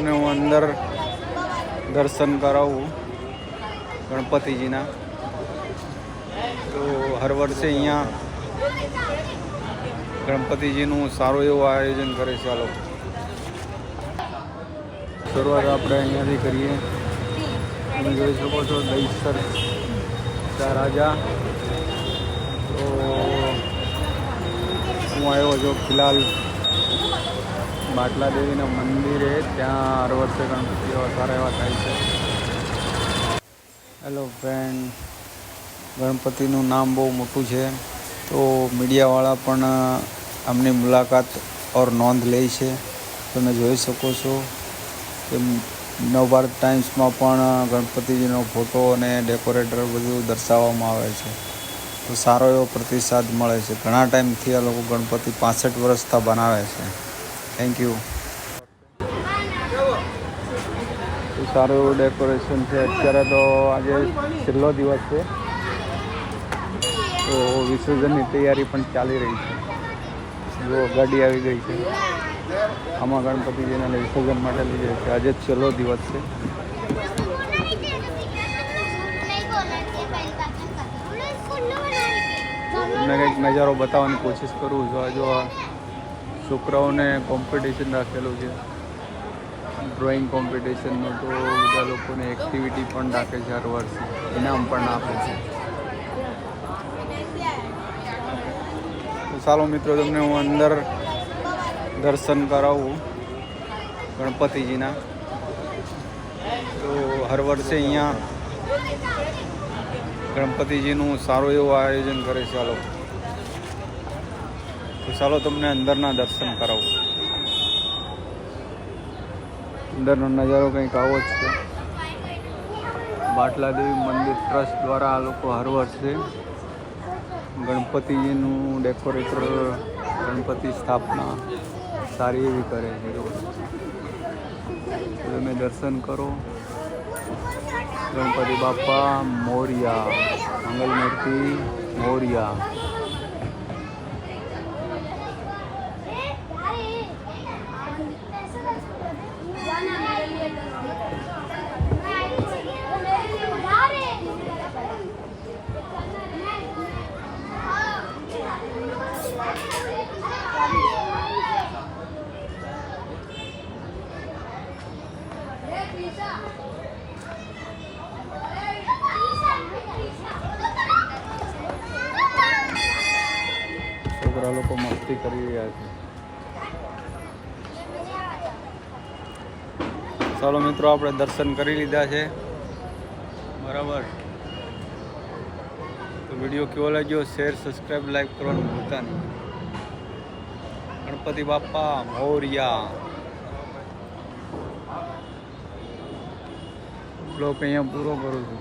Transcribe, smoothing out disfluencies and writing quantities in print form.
ને હું અંદર દર્શન કરાવું ગણપતિજીના. તો હર વર્ષે અહીંયા ગણપતિજીનું સારું એવું આયોજન કરે છે. ચાલો શરૂઆત આપણે અહીંયાથી કરીએ. તમે જોઈ શકો છો દહીસર રાજા. તો હું આવ્યો છું ફિલહાલ બાટલા દેવીના મંદિરે. ત્યાં હર વર્ષે ગણપતિ એવા સારા એવા થાય છે. હેલો ફ્રેન્ડ, ગણપતિનું નામ બહુ મોટું છે. તો મીડિયાવાળા પણ આમની મુલાકાત ઓર નોંધ લે છે. તમે જોઈ શકો છો કે નવભારત ટાઈમ્સમાં પણ ગણપતિજીનો ફોટો અને ડેકોરેટર બધું દર્શાવવામાં આવે છે. તો સારો એવો પ્રતિસાદ મળે છે. ઘણા ટાઈમથી આ લોકો ગણપતિ 65 વર્ષથી બનાવે છે. Thank you. સારું એવું ડેકોરેશન છે. અત્યારે તો આજે છેલ્લો દિવસ છે, તો વિસર્જનની તૈયારી પણ ચાલી રહી છે. જો ગાડી આવી ગઈ છે, આમાં ગણપતિજીને વિસર્જન માટે લઈ જાય છે. આજે છેલ્લો દિવસ છે. તમને કંઈક નજારો બતાવવાની કોશિશ કરું છું. જો આ છોકરાઓને કોમ્પિટિશન રાખેલું છે, ડ્રોઈંગ કોમ્પિટિશનનું. તો બધા લોકોને એક્ટિવિટી પણ રાખે છે, હર વર્ષે ઇનામ પણ આપે છે. તો ચાલો મિત્રો, તમને હું અંદર દર્શન કરાવું ગણપતિજીના. તો હર વર્ષે અહીંયા ગણપતિજીનું સારું એવું આયોજન કરે છે. ચાલો તમને અંદરના દર્શન કરાવું. અંદરનો નજારો કંઈક આવો જ છે. બાટલા દેવી મંદિર ટ્રસ્ટ દ્વારા આ લોકો હર વર્ષે ગણપતિજીનું ડેકોરેટર, ગણપતિ સ્થાપના સારી એવી કરે છે. તમે દર્શન કરો. ગણપતિ બાપા મોરિયા, મંગલમૂર્તિ મોરિયા. છોકરા લોકો મસ્તી કરી રહ્યા છે. ચાલો મિત્રો, આપણે દર્શન કરી લીધા છે, બરાબર. તો વિડીયો કેવો લાગ્યો, શેર, સબસ્ક્રાઈબ, લાઈક કરવાનું ભૂલતા નહીં. ગણપતિ બાપા મોરિયા. બ્લોગ અહીંયા પૂરો કરું છું.